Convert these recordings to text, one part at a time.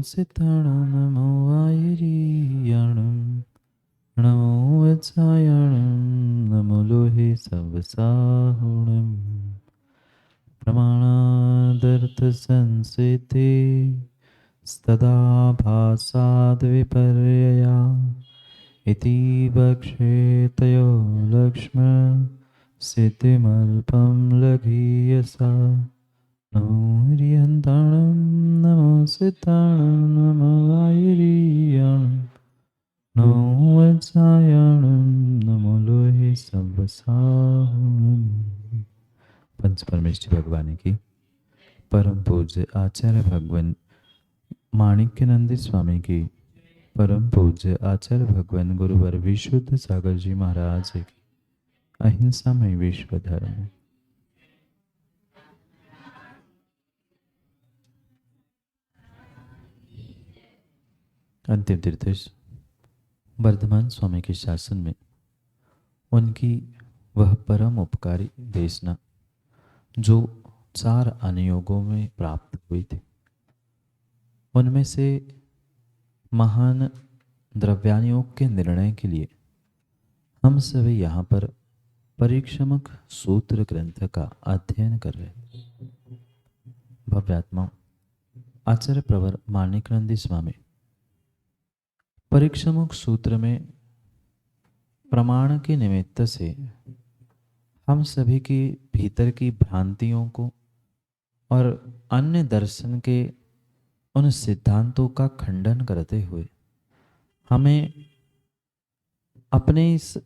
सिताणं नमो वायरीयाणं नमो वत्सायाणं नमो लोहे सवसाहुणं प्रमाणादर्थसंसिते स्तदा भासाद्विपर्यया इति वक्षेतयो लक्ष्मण सिद्धिमल्पं लघीयसा नमो ह्रियन्ताणं नमो सिताणं नमो वायुरीयाणं नमो वत्सायाणं नमो लोहे सवसाहुणं। पंच परमेश्वर भगवान की परम पूज्य आचार्य भगवान माणिक्यनंदी स्वामी की परम पूज्य आचार्य भगवान गुरुवर विशुद्ध सागर जी महाराज की अहिंसा में विश्व धर्म। अंतिम तीर्थेश वर्धमान स्वामी के शासन में उनकी वह परम उपकारी देशना जो 4 अनुयोगों में प्राप्त हुई थी, उनमें से महान द्रव्यानुयोग के निर्णय के लिए हम सभी यहाँ पर परीक्षमक सूत्र ग्रंथ का अध्ययन कर रहे हैं। भव्यात्मा आचार्य प्रवर माणिक्यनंदी स्वामी परीक्षमक सूत्र में प्रमाण के निमित्त से हम सभी के भीतर की भ्रांतियों को और अन्य दर्शन के उन सिद्धांतों का खंडन करते हुए हमें अपने इस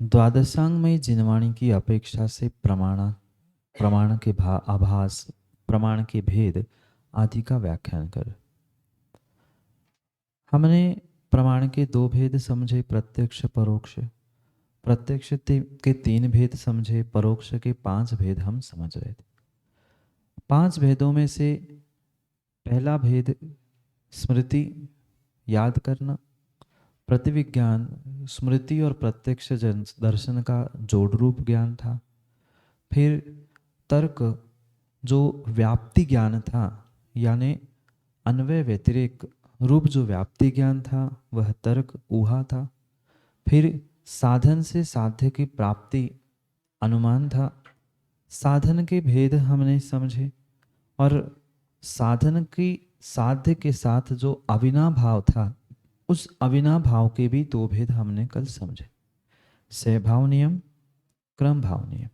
द्वादशांगमय जिनवाणी की अपेक्षा से प्रमाण के आभास, प्रमाण के भेद आदि का व्याख्यान कर हमने प्रमाण के 2 भेद समझे, प्रत्यक्ष परोक्ष। प्रत्यक्ष के 3 भेद समझे, परोक्ष के 5 भेद हम समझ रहे थे। 5 भेदों में से पहला भेद स्मृति याद करना, प्रतिविज्ञान स्मृति और प्रत्यक्ष दर्शन का जोड़ रूप ज्ञान था। फिर तर्क जो व्याप्ति ज्ञान था, यानी अन्वय व्यतिरेक रूप जो व्याप्ति ज्ञान था वह तर्क ऊहा था। फिर साधन से साध्य की प्राप्ति अनुमान था। साधन के भेद हमने समझे और साधन की साध्य के साथ जो अविनाभाव था, उस अविनाभाव के भी 2 भेद हमने कल समझे, सहभाव नियम, क्रम भाव नियम।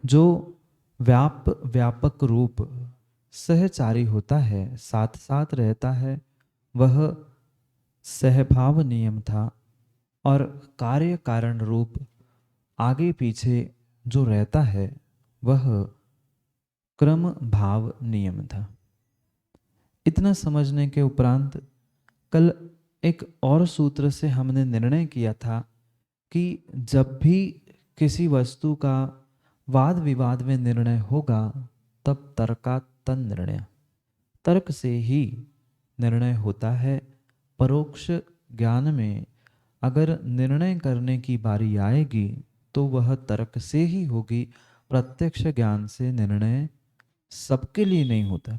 जो व्यापक रूप सहचारी होता है, साथ साथ रहता है, वह सहभाव नियम था। और कार्य कारण रूप आगे पीछे जो रहता है वह क्रम भाव नियम था। इतना समझने के उपरांत कल एक और सूत्र से हमने निर्णय किया था कि जब भी किसी वस्तु का वाद विवाद में निर्णय होगा तब तर्कात निर्णय, तर्क से ही निर्णय होता है। परोक्ष ज्ञान में अगर निर्णय करने की बारी आएगी तो वह तर्क से ही होगी, प्रत्यक्ष ज्ञान से निर्णय सबके लिए नहीं होता।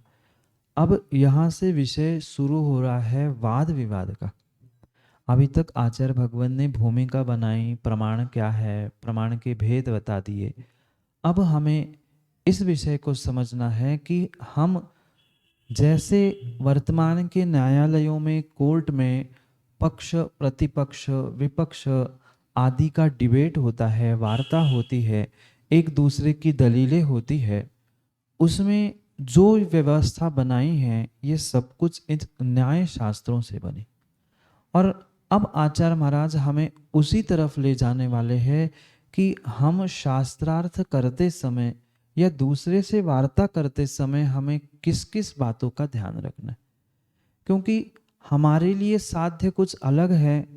अब यहाँ से विषय शुरू हो रहा है वाद विवाद का। अभी तक आचार्य भगवान ने भूमिका बनाई, प्रमाण क्या है, प्रमाण के भेद बता दिए। अब हमें इस विषय को समझना है कि हम जैसे वर्तमान के न्यायालयों में, कोर्ट में पक्ष प्रतिपक्ष विपक्ष आदि का डिबेट होता है, वार्ता होती है, एक दूसरे की दलीलें होती है, उसमें जो व्यवस्था बनाई है ये सब कुछ इन न्याय शास्त्रों से बनी। और अब आचार्य महाराज हमें उसी तरफ ले जाने वाले हैं कि हम शास्त्रार्थ करते समय या दूसरे से वार्ता करते समय हमें किस किस बातों का ध्यान रखना है। क्योंकि हमारे लिए साध्य कुछ अलग है,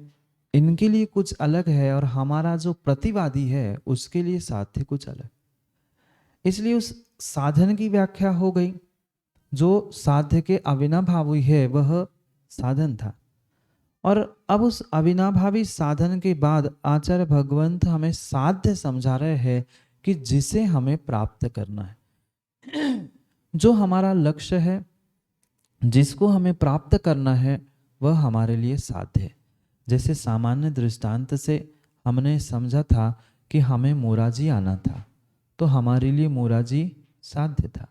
इनके लिए कुछ अलग है, और हमारा जो प्रतिवादी है उसके लिए साध्य कुछ अलग। इसलिए उस साधन की व्याख्या हो गई। जो साध्य के अविनाभावी है वह साधन था। और अब उस अविनाभावी साधन के बाद आचार्य भगवंत हमें साध्य समझा रहे हैं कि जिसे हमें प्राप्त करना है, जो हमारा लक्ष्य है, जिसको हमें प्राप्त करना है वह हमारे लिए साध्य है। जैसे सामान्य दृष्टांत से हमने समझा था कि हमें मोराजी आना था, तो हमारे लिए मोराजी साध्य था।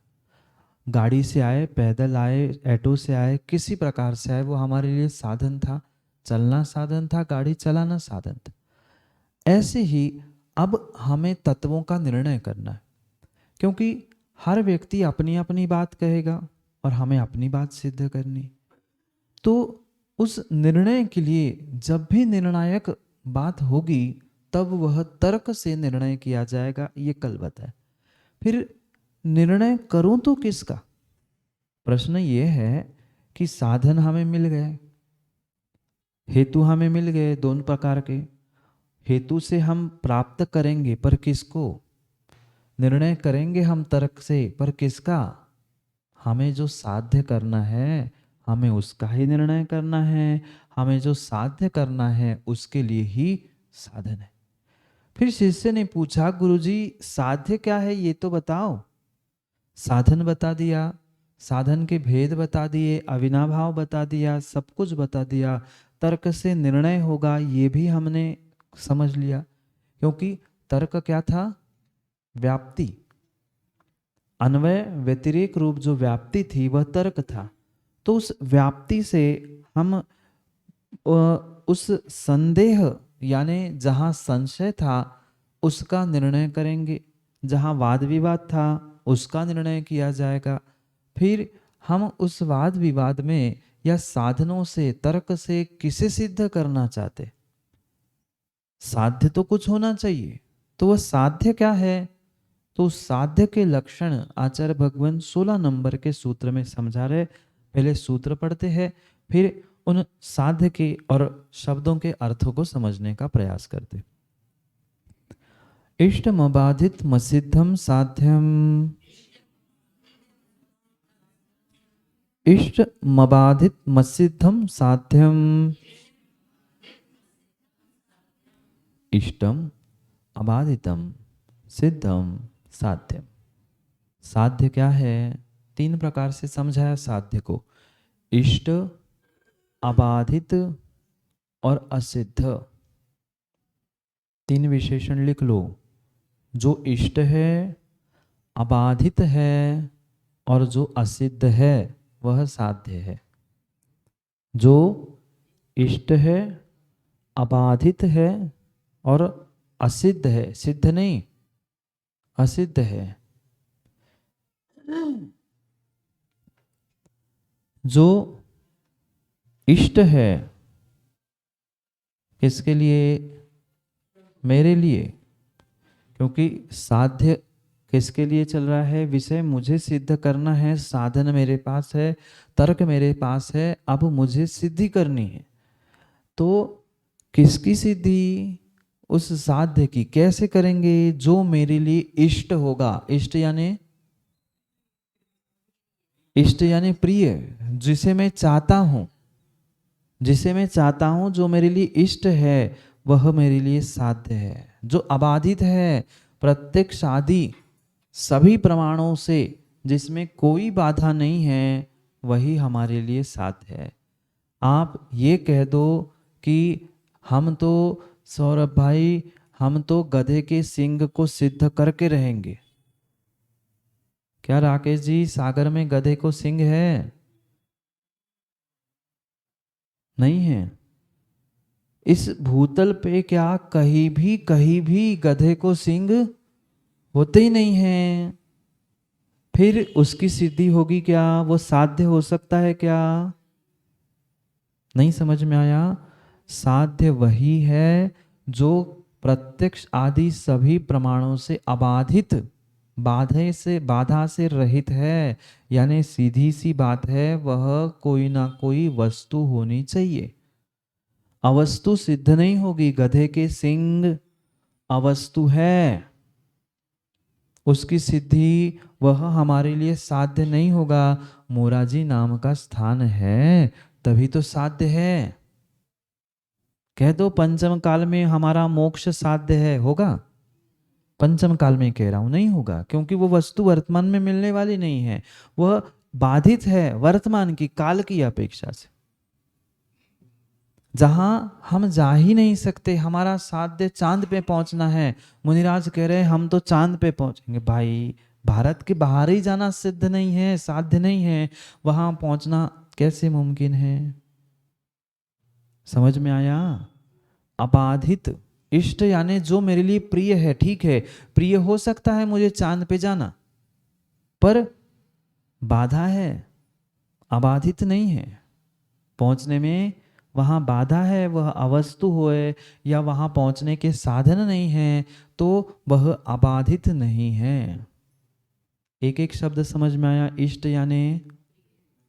गाड़ी से आए, पैदल आए, ऑटो से आए, किसी प्रकार से आए, वो हमारे लिए साधन था। चलना साधन था, गाड़ी चलाना साधन था। ऐसे ही अब हमें तत्वों का निर्णय करना है, क्योंकि हर व्यक्ति अपनी अपनी बात कहेगा और हमें अपनी बात सिद्ध करनी। तो उस निर्णय के लिए जब भी निर्णायक बात होगी तब वह तर्क से निर्णय किया जाएगा, ये कल बताए। फिर निर्णय करूं तो किसका? प्रश्न ये है कि साधन हमें मिल गए, हेतु हमें मिल गए दोनों प्रकार के। हेतु से हम प्राप्त करेंगे, पर किसको? निर्णय करेंगे हम तर्क से, पर किसका? हमें जो साध्य करना है हमें उसका ही निर्णय करना है। हमें जो साध्य करना है उसके लिए ही साधन है। फिर शिष्य ने पूछा, गुरुजी साध्य क्या है ये तो बताओ। साधन बता दिया, साधन के भेद बता दिए, अविनाभाव बता दिया, सब कुछ बता दिया। तर्क से निर्णय होगा ये भी हमने समझ लिया, क्योंकि तर्क क्या था? व्याप्ति। अन्वय व्यतिरेक रूप जो व्याप्ति थी वह तर्क था। तो उस व्याप्ति से हम उस संदेह यानी जहाँ संशय था उसका निर्णय करेंगे, जहाँ वाद विवाद था उसका निर्णय किया जाएगा। फिर हम उस वाद विवाद में या साधनों से, तर्क से किसे सिद्ध करना चाहते? साध्य तो कुछ होना चाहिए। तो वह साध्य क्या है? तो साध्य के लक्षण आचार्य भगवान 16 नंबर के सूत्र में समझा रहे। पहले सूत्र पढ़ते हैं, फिर उन साध्य के और शब्दों के अर्थों को समझने का प्रयास करते। इष्टमबाधित मसिद्धम साध्यम, इष्टमबाधित मसिद्धम साध्यम, इष्टम अबाधितम सिद्धम साध्यम। साध्य क्या है? 3 प्रकार से समझाया साध्य को, इष्ट, अबाधित और असिद्ध। 3 विशेषण लिख लो। जो इष्ट है, अबाधित है और जो असिद्ध है वह साध्य है। जो इष्ट है, अबाधित है और असिद्ध है, सिद्ध नहीं असिद्ध है। जो इष्ट है किसके लिए? मेरे लिए। क्योंकि साध्य किसके लिए चल रहा है? विषय मुझे सिद्ध करना है, साधन मेरे पास है, तर्क मेरे पास है, अब मुझे सिद्धि करनी है। तो किसकी सिद्धि? उस साध्य की। कैसे करेंगे? जो मेरे लिए इष्ट होगा। इष्ट यानी प्रिय, जिसे मैं चाहता हूं, जिसे मैं चाहता हूं, जो मेरे लिए इष्ट है वह मेरे लिए साध्य है। जो अबाधित है, प्रत्यक्ष आदि सभी प्रमाणों से जिसमें कोई बाधा नहीं है, वही हमारे लिए साध्य है। आप ये कह दो कि हम तो सौरभ भाई, हम तो गधे के सींग को सिद्ध करके रहेंगे। क्या राकेश जी, सागर में गधे को सींग है? नहीं है। इस भूतल पे क्या कहीं भी गधे को सींग होते ही नहीं है। फिर उसकी सिद्धि होगी क्या? वो साध्य हो सकता है क्या? नहीं समझ में आया? साध्य वही है जो प्रत्यक्ष आदि सभी प्रमाणों से अबाधित, बाधा से रहित है। यानी सीधी सी बात है, वह कोई ना कोई वस्तु होनी चाहिए। अवस्तु सिद्ध नहीं होगी। गधे के सींग अवस्तु है, उसकी सिद्धि वह हमारे लिए साध्य नहीं होगा। मोराजी नाम का स्थान है तभी तो साध्य है। कह दो पंचम काल में हमारा मोक्ष साध्य है, होगा? पंचम काल में कह रहा हूं, नहीं होगा, क्योंकि वो वस्तु वर्तमान में मिलने वाली नहीं है। वह बाधित है वर्तमान की काल की अपेक्षा से, जहां हम जा ही नहीं सकते। हमारा साध्य चांद पे पहुंचना है, मुनिराज कह रहे हैं हम तो चांद पे पहुंचेंगे। भाई भारत के बाहर ही जाना सिद्ध नहीं है, साध्य नहीं है, वहां पहुंचना कैसे मुमकिन है? समझ में आया? अबाधित इष्ट यानी जो मेरे लिए प्रिय है। ठीक है, प्रिय हो सकता है मुझे चांद पे जाना, पर बाधा है, अबाधित नहीं है। पहुंचने में वहां बाधा है, वह अवस्तु होए या वहां पहुंचने के साधन नहीं है, तो वह अबाधित नहीं है। एक एक शब्द समझ में आया? इष्ट यानी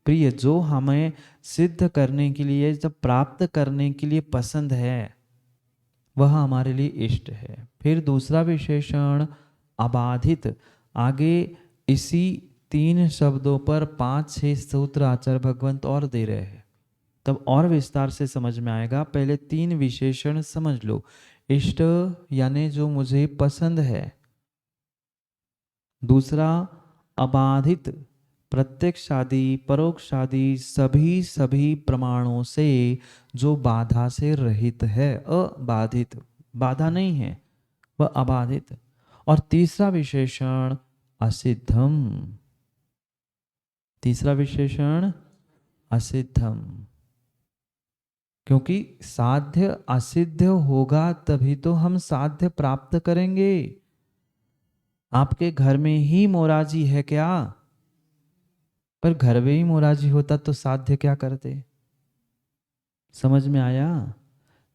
प्रिय, जो हमें सिद्ध करने के लिए, जब प्राप्त करने के लिए पसंद है, वह हमारे लिए इष्ट है। फिर दूसरा विशेषण अबाधित। आगे इसी 3 शब्दों पर 5-6 सूत्र आचार्य भगवंत और दे रहे हैं, तब और विस्तार से समझ में आएगा। पहले 3 विशेषण समझ लो। इष्ट यानी जो मुझे पसंद है। दूसरा अबाधित, प्रत्यक्षादि परोक्षादि सभी प्रमाणों से जो बाधा से रहित है, अबाधित, बाधा नहीं है, वह अबाधित। और तीसरा विशेषण असिद्धम। तीसरा विशेषण असिद्धम, क्योंकि साध्य असिद्ध होगा तभी तो हम साध्य प्राप्त करेंगे। आपके घर में ही मोराजी है क्या? पर घर में ही मोराजी होता तो साध्य क्या करते? समझ में आया?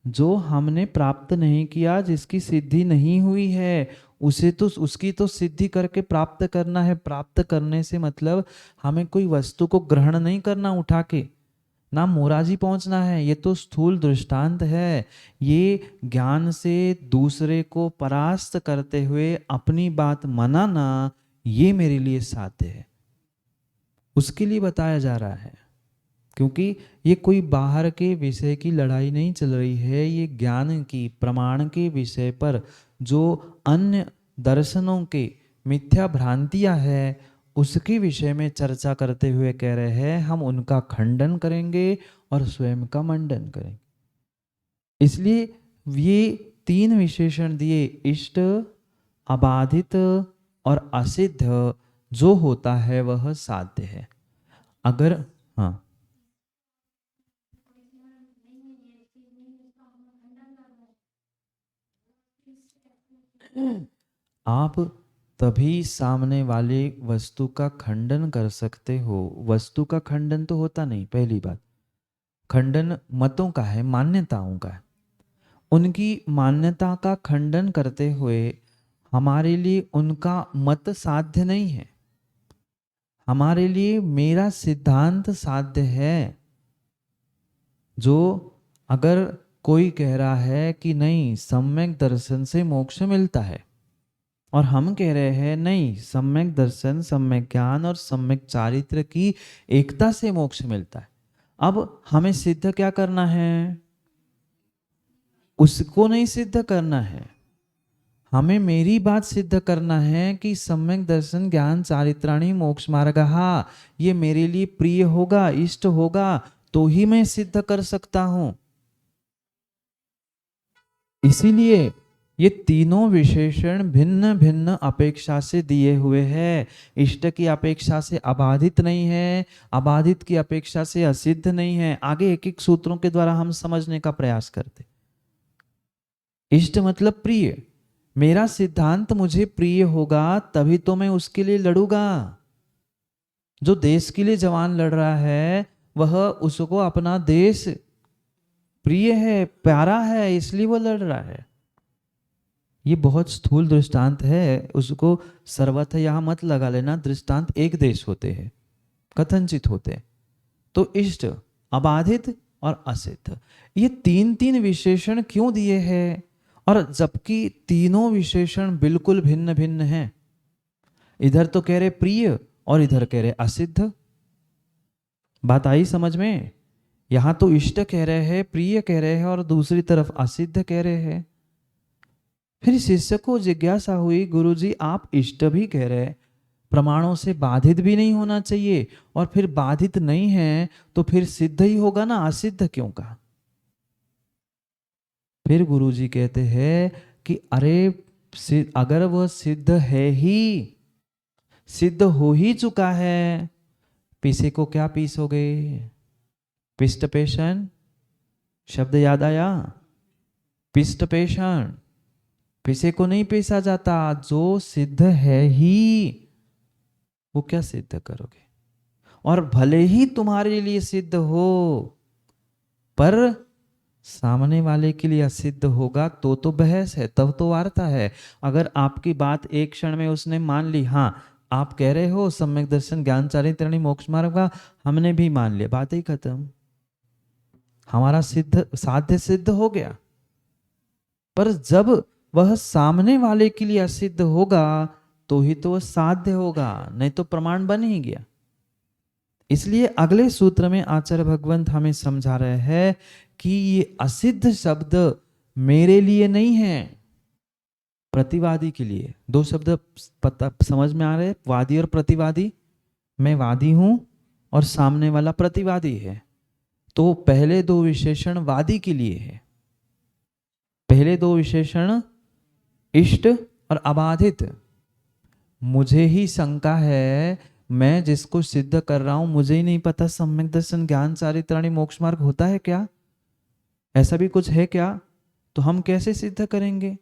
जो हमने प्राप्त नहीं किया, जिसकी सिद्धि नहीं हुई है, उसे तो उसकी तो सिद्धि करके प्राप्त करना है। प्राप्त करने से मतलब हमें कोई वस्तु को ग्रहण नहीं करना उठा के, ना मोराजी पहुंचना है। ये तो स्थूल दृष्टांत है। ये ज्ञान से दूसरे को परास्त करते हुए अपनी बात मनाना, ये मेरे लिए साध्य है, उसके लिए बताया जा रहा है। क्योंकि ये कोई बाहर के विषय की लड़ाई नहीं चल रही है, ये ज्ञान की, प्रमाण के विषय पर जो अन्य दर्शनों के मिथ्या भ्रांतियां हैं, उसके विषय में चर्चा करते हुए कह रहे हैं हम उनका खंडन करेंगे और स्वयं का मंडन करेंगे। इसलिए ये 3 विशेषण दिए, इष्ट, अबाधित और असिद्ध। जो होता है वह साध्य है। अगर हाँ, आप तभी सामने वाले वस्तु का खंडन कर सकते हो। वस्तु का खंडन तो होता नहीं, पहली बात। खंडन मतों का है, मान्यताओं का है। उनकी मान्यता का खंडन करते हुए हमारे लिए उनका मत साध्य नहीं है, हमारे लिए मेरा सिद्धांत साध्य है। जो अगर कोई कह रहा है कि नहीं सम्यक दर्शन से मोक्ष मिलता है, और हम कह रहे हैं नहीं सम्यक दर्शन, सम्यक ज्ञान और सम्यक चारित्र की एकता से मोक्ष मिलता है, अब हमें सिद्ध क्या करना है? उसको नहीं सिद्ध करना है, हमें मेरी बात सिद्ध करना है कि सम्यक दर्शन ज्ञान चारित्राणी मोक्ष मार्ग, ये मेरे लिए प्रिय होगा, इष्ट होगा, तो ही मैं सिद्ध कर सकता हूं। इसीलिए ये तीनों विशेषण भिन्न भिन्न अपेक्षा से दिए हुए हैं। इष्ट की अपेक्षा से अबाधित नहीं है, अबाधित की अपेक्षा से असिद्ध नहीं है। आगे एक एक सूत्रों के द्वारा हम समझने का प्रयास करते। इष्ट मतलब प्रिय, मेरा सिद्धांत मुझे प्रिय होगा तभी तो मैं उसके लिए लड़ूंगा। जो देश के लिए जवान लड़ रहा है, वह उसको अपना देश प्रिय है, प्यारा है, इसलिए वो लड़ रहा है। ये बहुत स्थूल दृष्टांत है, उसको सर्वथा यहां मत लगा लेना। दृष्टांत एक देश होते हैं, कथनचित होते हैं। तो इष्ट, अबाधित और असिद्ध, ये 3-3 विशेषण क्यों दिए हैं? और जबकि तीनों विशेषण बिल्कुल भिन्न भिन्न हैं। इधर तो कह रहे प्रिय और इधर कह रहे असिद्ध। बात आई समझ में? यहां तो इष्ट कह रहे हैं, प्रिय कह रहे हैं, और दूसरी तरफ असिद्ध कह रहे हैं। फिर शिष्य को जिज्ञासा हुई, गुरुजी आप इष्ट भी कह रहे हैं, प्रमाणों से बाधित भी नहीं होना चाहिए, और फिर बाधित नहीं है तो फिर सिद्ध ही होगा ना, असिद्ध क्यों कहा? फिर गुरुजी कहते हैं कि अरे अगर वह सिद्ध है ही, सिद्ध हो ही चुका है, पीसे को क्या पीसोगे? पिष्ट पेषण शब्द याद आया? पिष्ट पेषण, पीसे को नहीं पीसा जाता, जो सिद्ध है ही वो क्या सिद्ध करोगे? और भले ही तुम्हारे लिए सिद्ध हो, पर सामने वाले के लिए असिद्ध होगा तो बहस है, तब तो वार्ता है। अगर आपकी बात एक क्षण में उसने मान ली, हाँ आप कह रहे हो सम्यक दर्शन ज्ञान चारित्र्य मोक्ष मार्ग का, हमने भी मान लिया, बात ही खत्म, हमारा सिद्ध साध्य सिद्ध हो गया। पर जब वह सामने वाले के लिए असिद्ध होगा तो ही तो वह साध्य होगा, नहीं तो प्रमाण बन ही गया। इसलिए अगले सूत्र में आचार्य भगवंत हमें समझा रहे हैं कि ये असिद्ध शब्द मेरे लिए नहीं है, प्रतिवादी के लिए। दो शब्द पता समझ में आ रहे, वादी और प्रतिवादी। मैं वादी हूं और सामने वाला प्रतिवादी है, तो पहले दो विशेषण वादी के लिए है, पहले दो विशेषण इष्ट और अबाधित। मुझे ही शंका है, मैं जिसको सिद्ध कर रहा हूं मुझे ही नहीं पता सम्यक दर्शन ज्ञान चारित्राणी मोक्ष मार्ग होता है क्या, ऐसा भी कुछ है क्या, तो हम कैसे सिद्ध करेंगे?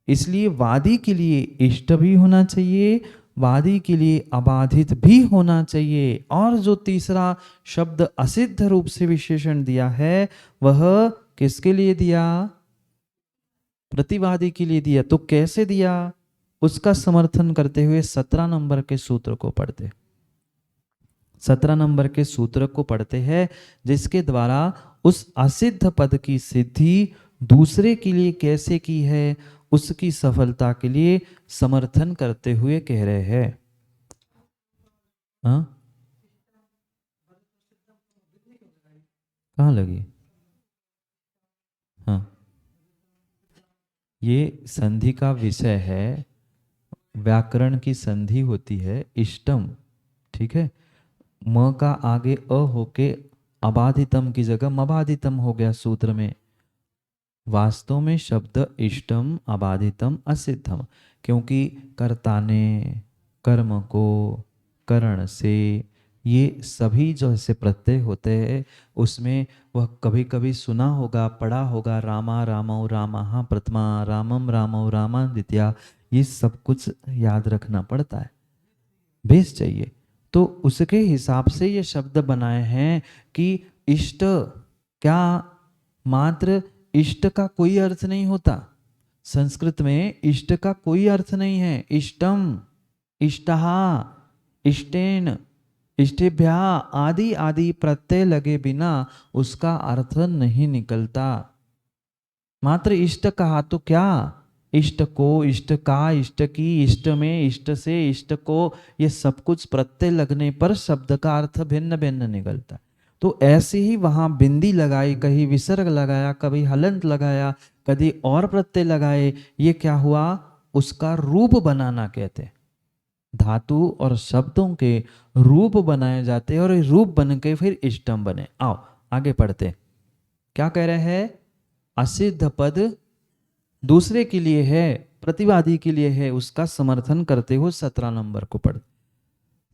इसलिए वादी के लिए इष्ट भी होना चाहिए, वादी के लिए अबाधित भी होना चाहिए। और जो तीसरा शब्द असिद्ध रूप से विशेषण दिया है वह किसके लिए दिया? प्रतिवादी के लिए दिया। तो कैसे दिया, उसका समर्थन करते हुए 17 नंबर के सूत्र को पढ़ते, 17 नंबर के सूत्र को पढ़ते हैं, जिसके द्वारा उस असिद्ध पद की सिद्धि दूसरे के लिए कैसे की है उसकी सफलता के लिए समर्थन करते हुए कह रहे हैं। हाँ, कहाँ लगी? हाँ, ये संधि का विषय है, व्याकरण की संधि होती है इष्टम, ठीक है। म का आगे अ होके अबाधितम की जगह मबाधितम हो गया सूत्र में। वास्तव में शब्द इष्टम अबाधितम असिद्धम, क्योंकि कर्ता ने कर्म को करण से, ये सभी जो ऐसे प्रत्यय होते हैं उसमें वह कभी कभी सुना होगा, पढ़ा होगा, रामा रामौ रामः प्रथमा, रामम रामौ रामा द्वितीया, ये सब कुछ याद रखना पड़ता है, बेस चाहिए। तो उसके हिसाब से ये शब्द बनाए हैं कि इष्ट, क्या मात्र इष्ट का कोई अर्थ नहीं होता, संस्कृत में इष्ट का कोई अर्थ नहीं है। इष्टम, इष्टहा, इष्टेन, इष्टेभ्या आदि आदि प्रत्यय लगे बिना उसका अर्थ नहीं निकलता। मात्र इष्ट कहा तो क्या, इष्ट को, इष्ट का, इष्ट की, इष्ट में, इष्ट से, इष्ट को, ये सब कुछ प्रत्यय लगने पर शब्द का अर्थ भिन्न भिन्न निकलता है। तो ऐसे ही वहां बिंदी लगाई, कहीं विसर्ग लगाया, कभी हलंत लगाया, कभी और प्रत्यय लगाए, ये क्या हुआ, उसका रूप बनाना कहते हैं। धातु और शब्दों के रूप बनाए जाते हैं और रूप बन के फिर इष्टम बने। आओ आगे पढ़ते, क्या कह रहे हैं? असिद्ध पद दूसरे के लिए है, प्रतिवादी के लिए है, उसका समर्थन करते हुए 17 नंबर को पढ़।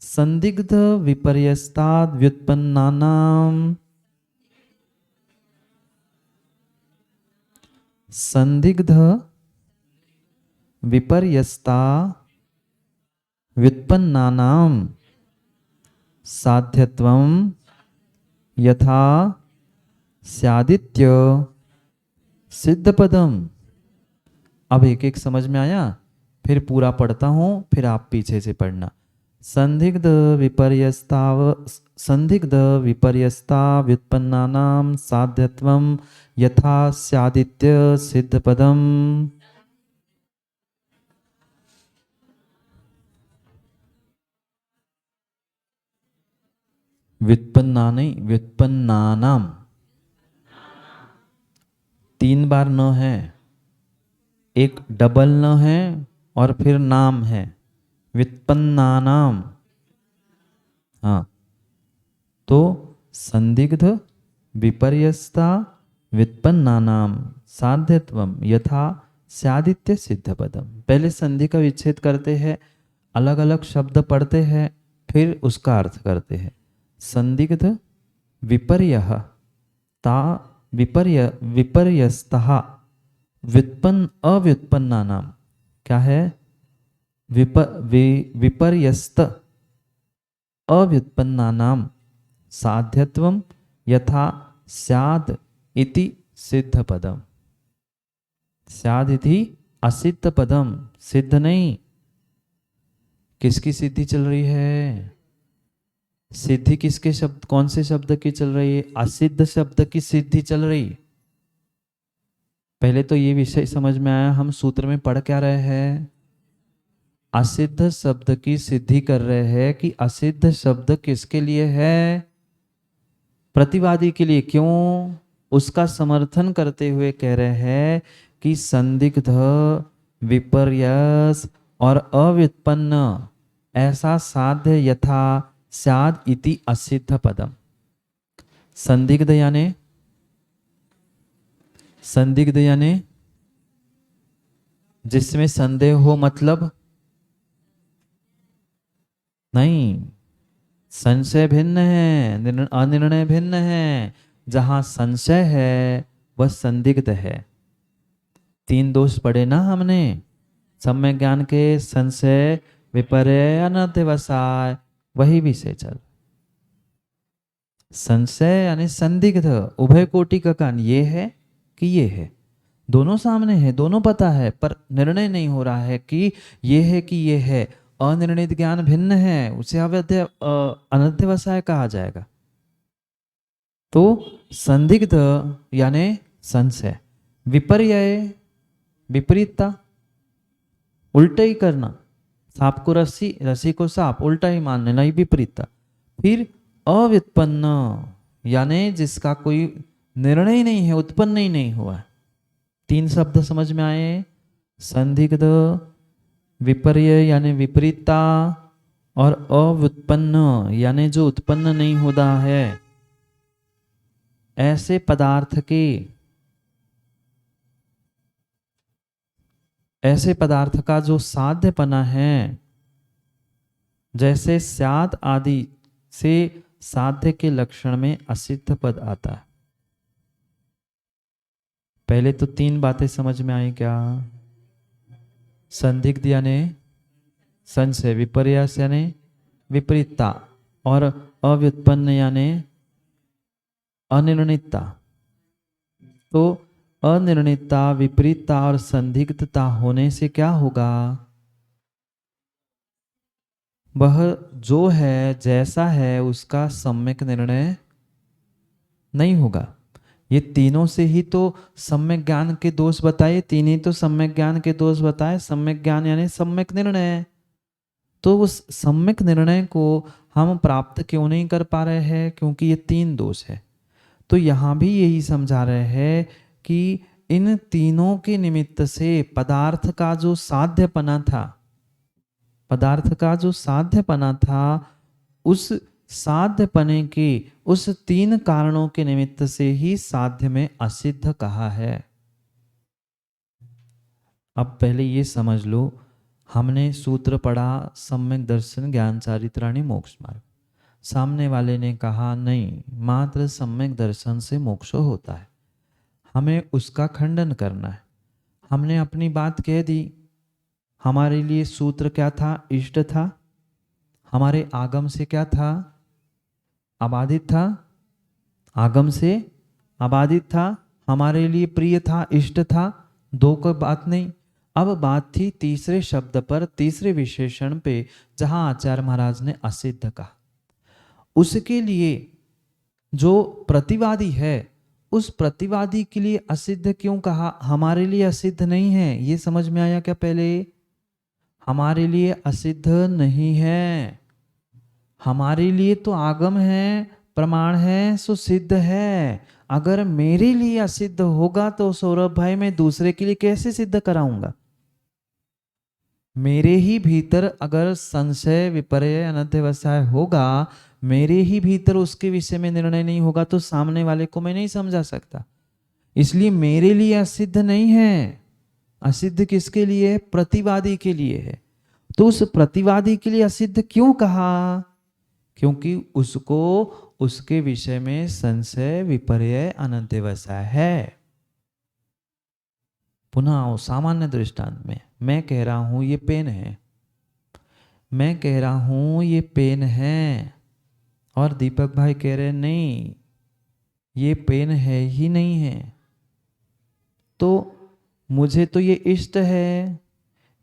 संदिग्ध विपर्यस्ताद व्युत्पन्नानाम, संदिग्ध विपर्यस्ता व्युत्पन्नानाम साध्यत्वम यथा स्यादित्य सिद्ध पदम। अब एक एक समझ में आया, फिर पूरा पढ़ता हूं, फिर आप पीछे से पढ़ना। संदिग्ध विपर्यस्ताव, संदिग्ध विपर्यस्ता व्युत्पन्नानाम साध्यत्वम यथा स्यादित्य सिद्ध पदम। व्युत्पन्ना नहीं, व्युत्पन्नानाम, 3 बार न है, एक डबल न है और फिर नाम है, व्युत्पन्नानाम, हाँ, तो संदिग्ध विपर्यस्ता व्युत्पन्नानाम साध्यत्वम यथा स्यादित्य सिद्ध पदम। पहले संधि का विच्छेद करते हैं, अलग अलग शब्द पढ़ते हैं, फिर उसका अर्थ करते हैं। संदिग्ध विपर्यः ता विपर्यस्तः व्युत्पन्न अव्युत्पन्नानाम, क्या है? विपर्यस्त अव्युत्पन्नानाम साध्यत्वम यथा स्याद इति सिद्ध पदम। स्याद इति असिद्ध पदम, सिद्ध नहीं। किसकी सिद्धि चल रही है? सिद्धि किसके शब्द, कौन से शब्द की चल रही है? असिद्ध शब्द की सिद्धि चल रही। पहले तो ये विषय समझ में आया, हम सूत्र में पढ़ क्या रहे हैं? असिद्ध शब्द की सिद्धि कर रहे हैं कि असिद्ध शब्द किसके लिए है? प्रतिवादी के लिए। क्यों? उसका समर्थन करते हुए कह रहे हैं कि संदिग्ध, विपर्यस और अव्युत्पन्न ऐसा साध्य यथा स्याद इति असिद्ध पदम। संदिग्ध यानी जिसमें संदेह हो, मतलब नहीं, संशय भिन्न है, अनिर्णय भिन्न है। जहां संशय है वह संदिग्ध है। 3 दोष पढ़े ना हमने सम्यक ज्ञान के, संशय, विपर्य, अनध्यवसाय, वही विषय चल। संशय यानी संदिग्ध, उभय कोटि का कान, ये है कि ये है, दोनों सामने है, दोनों पता है, पर निर्णय नहीं हो रहा है कि ये है कि ये है। अनिर्णित ज्ञान भिन्न है, उसे अनध्यवसाय कहा जाएगा। तो संदिग्ध यानी संशय, विपर्य विपरीतता, उल्टा ही करना, सांप को रस्सी, रस्सी को सांप, उल्टा ही मान लेना, विपरीतता। फिर अव्युत्पन्न यानी जिसका कोई निर्णय ही नहीं है, उत्पन्न ही नहीं हुआ। 3 शब्द समझ में आए? संदिग्ध, विपर्य यानी विपरीतता, और अव्युत्पन्न यानी जो उत्पन्न नहीं होता है। ऐसे पदार्थ का जो साध्यपना है, जैसे स्याद आदि से साध्य के लक्षण में असिद्ध पद आता है। पहले तो 3 बातें समझ में आई क्या? संदिग्ध यानी संशय, विपर्यास यानी विपरीतता, और अव्युत्पन्न यानी अनिर्णितता। तो अनिर्णितता, विपरीतता और संदिग्धता होने से क्या होगा? वह जो है, जैसा है, उसका सम्यक निर्णय नहीं होगा। ये तीनों से ही तो सम्यक ज्ञान के दोष बताए, 3 ही तो सम्यक ज्ञान के दोष बताए। सम्यक ज्ञान यानी सम्यक निर्णय। तो उस सम्यक निर्णय को हम प्राप्त क्यों नहीं कर पा रहे हैं? क्योंकि ये 3 दोष है। तो यहाँ भी यही समझा रहे हैं कि इन तीनों के निमित्त से पदार्थ का जो साध्यपना था, उस साध्यपने के उस 3 कारणों के निमित्त से ही साध्य में असिद्ध कहा है। अब पहले ये समझ लो, हमने सूत्र पढ़ा सम्यक दर्शन ज्ञान चारित्राणि मोक्ष मार्ग। सामने वाले ने कहा नहीं, मात्र सम्यक दर्शन से मोक्ष होता है, हमें उसका खंडन करना है। हमने अपनी बात कह दी। हमारे लिए सूत्र क्या था? इष्ट था। हमारे आगम से क्या था? अबाधित था। आगम से अबाधित था, हमारे लिए प्रिय था, इष्ट था। 2 को बात नहीं। अब बात थी तीसरे शब्द पर, तीसरे विशेषण पे, जहां आचार्य महाराज ने असिद्ध कहा। उसके लिए जो प्रतिवादी है, उस प्रतिवादी के लिए असिद्ध क्यों कहा? हमारे लिए असिद्ध नहीं है। ये समझ में आया क्या? पहले हमारे लिए असिद्ध नहीं है। हमारे लिए तो आगम है, प्रमाण है, सो सिद्ध है। अगर मेरे लिए असिद्ध होगा तो सौरभ भाई मैं दूसरे के लिए कैसे सिद्ध कराऊंगा? मेरे ही भीतर अगर संशय विपर्य अनध्यवसाय होगा, मेरे ही भीतर उसके विषय में निर्णय नहीं होगा, तो सामने वाले को मैं नहीं समझा सकता। इसलिए मेरे लिए असिद्ध नहीं है। असिद्ध किसके लिए है? प्रतिवादी के लिए है। तो उस प्रतिवादी के लिए असिद्ध क्यों कहा? क्योंकि उसको उसके विषय में संशय विपर्य अनध्यवसाय है। पुनः आओ सामान्य दृष्टांत में। मैं कह रहा हूं ये पेन है, मैं कह रहा हूं ये पेन है, और दीपक भाई कह रहे नहीं ये पेन है ही नहीं है। तो मुझे तो ये इष्ट है।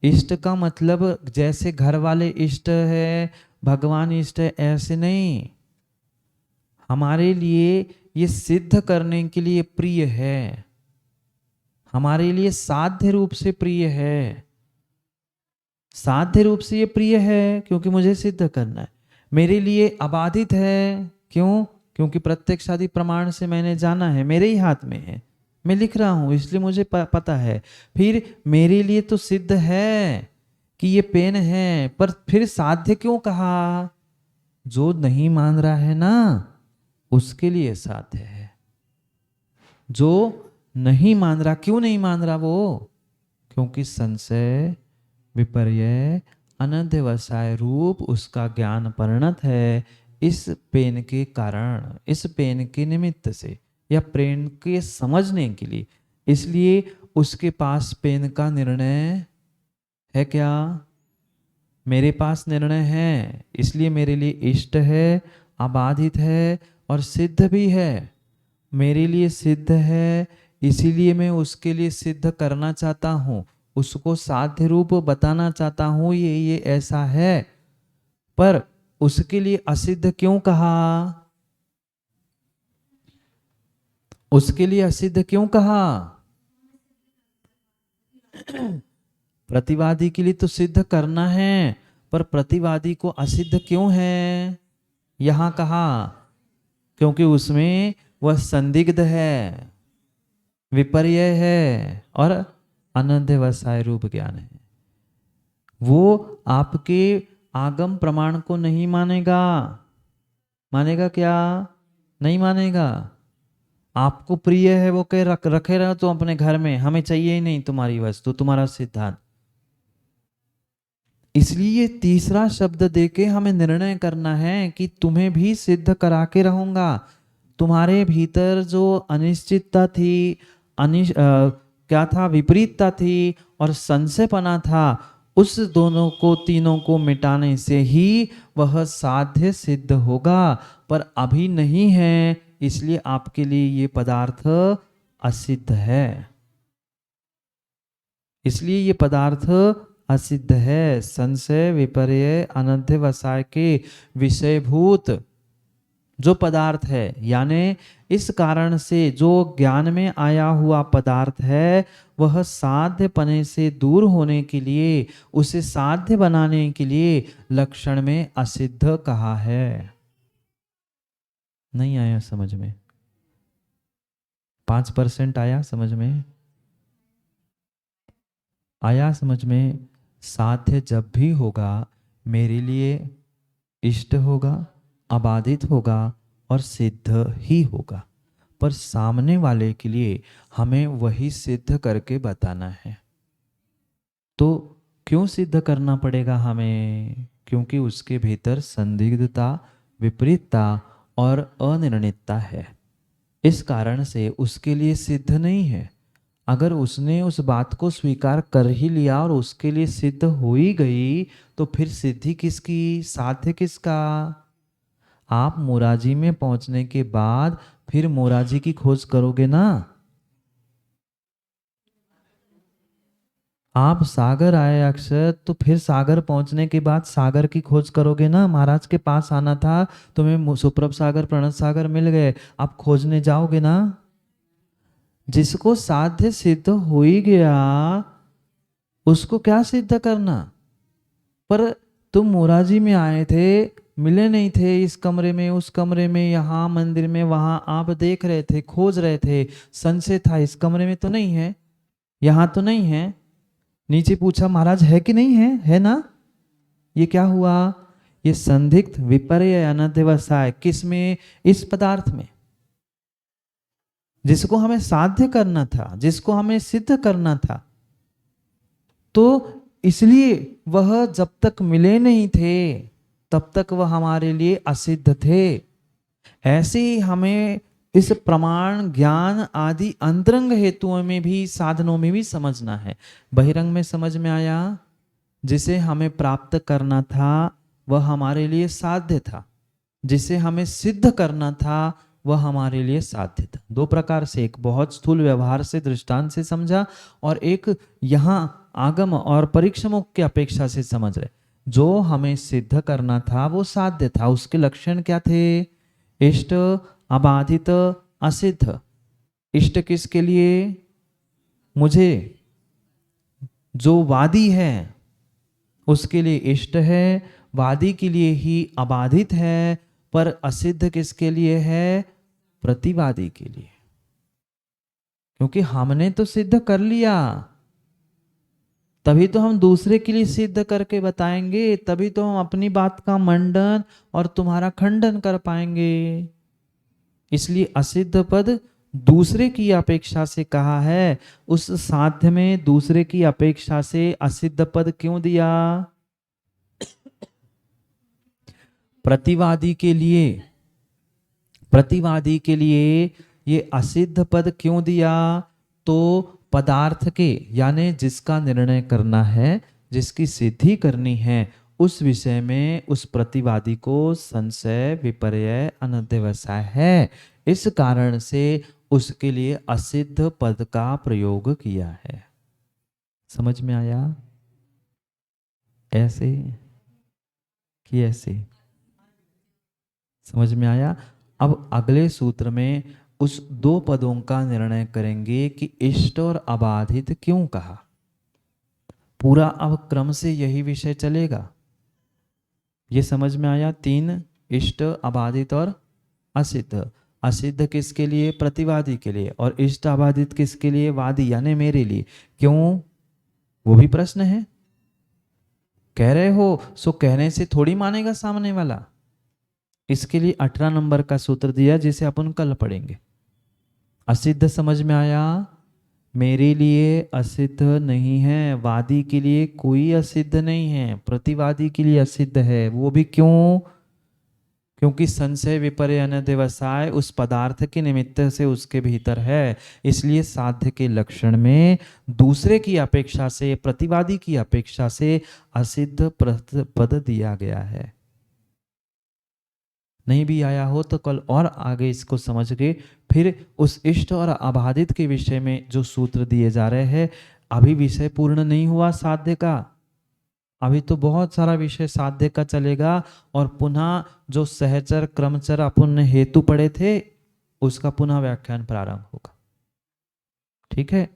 इष्ट का मतलब जैसे घर वाले इष्ट है, भगवान इष्ट है, ऐसे नहीं। हमारे लिए ये सिद्ध करने के लिए प्रिय है, हमारे लिए साध्य रूप से प्रिय है। साध्य रूप से ये प्रिय है क्योंकि मुझे सिद्ध करना है। मेरे लिए अबाधित है, क्यों? क्योंकि प्रत्यक्षादि प्रमाण से मैंने जाना है, मेरे ही हाथ में है, मैं लिख रहा हूं इसलिए मुझे पता है। फिर मेरे लिए तो सिद्ध है कि ये पेन है, पर फिर साध्य क्यों कहा? जो नहीं मान रहा है ना, उसके लिए साध्य है। जो नहीं मान रहा, क्यों नहीं मान रहा वो? क्योंकि संशय विपर्य अनध्यवसाय रूप उसका ज्ञान परिणत है इस पेन के कारण, इस पेन के निमित्त से, या पेन के समझने के लिए। इसलिए उसके पास पेन का निर्णय है क्या? मेरे पास निर्णय है, इसलिए मेरे लिए इष्ट है, अबाधित है और सिद्ध भी है। मेरे लिए सिद्ध है, इसीलिए मैं उसके लिए सिद्ध करना चाहता हूँ, उसको साध्य रूप बताना चाहता हूँ ये ऐसा है। पर उसके लिए असिद्ध क्यों कहा? उसके लिए असिद्ध क्यों कहा? प्रतिवादी के लिए तो सिद्ध करना है, पर प्रतिवादी को असिद्ध क्यों है यहां कहा? क्योंकि उसमें वह संदिग्ध है, विपर्य है और अनध्यवसाय रूप ज्ञान है। वो आपके आगम प्रमाण को नहीं मानेगा। मानेगा क्या? नहीं मानेगा। आपको प्रिय है वो कह रखे रहो तो अपने घर में, हमें चाहिए ही नहीं तुम्हारी वस्तु, तुम्हारा सिद्धांत। इसलिए तीसरा शब्द देके हमें निर्णय करना है कि तुम्हें भी सिद्ध करा के रहूंगा। तुम्हारे भीतर जो अनिश्चितता थी, क्या था, विपरीतता थी और संशयपना था, उस दोनों को, तीनों को मिटाने से ही वह साध्य सिद्ध होगा। पर अभी नहीं है, इसलिए आपके लिए ये पदार्थ असिद्ध है। इसलिए ये पदार्थ असिद्ध है। संशय विपर्य अनध्यवसाय के विषयभूत जो पदार्थ है, यानी इस कारण से जो ज्ञान में आया हुआ पदार्थ है, वह साध्यपने से दूर होने के लिए, उसे साध्य बनाने के लिए लक्षण में असिद्ध कहा है। नहीं आया समझ में? 5% आया समझ में? आया समझ में? साध्य जब भी होगा मेरे लिए इष्ट होगा, अबाधित होगा और सिद्ध ही होगा, पर सामने वाले के लिए हमें वही सिद्ध करके बताना है। तो क्यों सिद्ध करना पड़ेगा हमें? क्योंकि उसके भीतर संदिग्धता, विपरीतता और अनिर्णितता है। इस कारण से उसके लिए सिद्ध नहीं है। अगर उसने उस बात को स्वीकार कर ही लिया और उसके लिए सिद्ध हो ही गई, तो फिर सिद्धि किसकी, साध्य किसका? आप मोराजी में पहुंचने के बाद फिर मोराजी की खोज करोगे ना। आप सागर आए अक्षर, तो फिर सागर पहुंचने के बाद सागर की खोज करोगे ना। महाराज के पास आना था, तुम्हें सुप्रभ सागर, प्रणत सागर मिल गए, आप खोजने जाओगे ना। जिसको साध्य सिद्ध हो ही गया, उसको क्या सिद्ध करना? पर तुम मोराजी में आए थे, मिले नहीं थे, इस कमरे में, उस कमरे में, यहाँ मंदिर में, वहां आप देख रहे थे, खोज रहे थे, संशय था, इस कमरे में तो नहीं है, यहाँ तो नहीं है, नीचे पूछा महाराज है कि नहीं है? है ना? ये क्या हुआ? ये संदिग्ध विपर्य अनध्यवसाय किस में? इस पदार्थ में, जिसको हमें साध्य करना था, जिसको हमें सिद्ध करना था। तो इसलिए वह जब तक मिले नहीं थे तब तक वह हमारे लिए असिद्ध थे। ऐसे ही हमें इस प्रमाण ज्ञान आदि अंतरंग हेतुओं में भी, साधनों में भी समझना है। बहिरंग में समझ में आया, जिसे हमें प्राप्त करना था वह हमारे लिए साध्य था, जिसे हमें सिद्ध करना था वह हमारे लिए साध्य था। दो प्रकार से, एक बहुत स्थूल व्यवहार से दृष्टांत से समझा, और एक यहाँ आगम और परीक्षमों की अपेक्षा से समझ रहे। जो हमें सिद्ध करना था वो साध्य था। उसके लक्षण क्या थे? इष्ट, अबाधित, असिद्ध। इष्ट किसके लिए? मुझे। जो वादी है उसके लिए इष्ट है, वादी के लिए ही अबाधित है, पर असिद्ध किसके लिए है? प्रतिवादी के लिए। क्योंकि हमने तो सिद्ध कर लिया, तभी तो हम दूसरे के लिए सिद्ध करके बताएंगे, तभी तो हम अपनी बात का मंडन और तुम्हारा खंडन कर पाएंगे। इसलिए असिद्ध पद दूसरे की अपेक्षा से कहा है। उस साध्य में दूसरे की अपेक्षा से असिद्ध पद क्यों दिया? प्रतिवादी के लिए, प्रतिवादी के लिए ये असिद्ध पद क्यों दिया? तो पदार्थ के, यानी जिसका निर्णय करना है, जिसकी सिद्धि करनी है, उस विषय में उस प्रतिवादी को संशय, विपर्य, अनध्यवसाय है। इस कारण से उसके लिए असिद्ध पद का प्रयोग किया है। समझ में आया? ऐसे कि ऐसे? समझ में आया? अब अगले सूत्र में उस दो पदों का निर्णय करेंगे कि इष्ट और अबाधित क्यों कहा। पूरा अब क्रम से यही विषय चलेगा। ये समझ में आया? तीन, इष्ट, अबाधित और असिद्ध। असिद्ध किसके लिए? प्रतिवादी के लिए। और इष्ट अबाधित किसके लिए? वादी यानी मेरे लिए। क्यों? वो भी प्रश्न है। कह रहे हो सो कहने से थोड़ी मानेगा सामने वाला। इसके लिए 18 नंबर का सूत्र दिया, जिसे अपन कल पढ़ेंगे। असिद्ध समझ में आया? मेरे लिए असिद्ध नहीं है, वादी के लिए कोई असिद्ध नहीं है, प्रतिवादी के लिए असिद्ध है। वो भी क्यों? क्योंकि संशय, विपर्य, अनध्यवसाय उस पदार्थ के निमित्त से उसके भीतर है। इसलिए साध्य के लक्षण में दूसरे की अपेक्षा से, प्रतिवादी की अपेक्षा से असिद्ध पद दिया गया है। नहीं भी आया हो तो कल और आगे इसको समझ के फिर उस इष्ट और अबाधित के विषय में जो सूत्र दिए जा रहे हैं। अभी विषय पूर्ण नहीं हुआ साध्य का, अभी तो बहुत सारा विषय साध्य का चलेगा। और पुनः जो सहचर, क्रमचर अपन ने हेतु पढ़े थे, उसका पुनः व्याख्यान प्रारंभ होगा। ठीक है?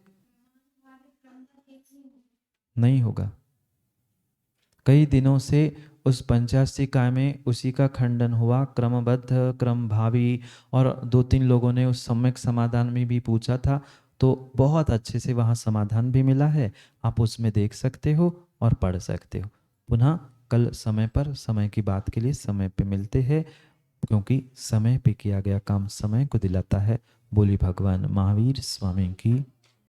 नहीं होगा। कई दिनों से उस पंचाशिका में उसी का खंडन हुआ, क्रमबद्ध, क्रम भावी। और 2-3 लोगों ने उस सम्यक समाधान में भी पूछा था, तो बहुत अच्छे से वहाँ समाधान भी मिला है। आप उसमें देख सकते हो और पढ़ सकते हो। पुनः कल समय पर, समय की बात के लिए समय पे मिलते हैं, क्योंकि समय पे किया गया काम समय को दिलाता है। बोली भगवान महावीर स्वामी की।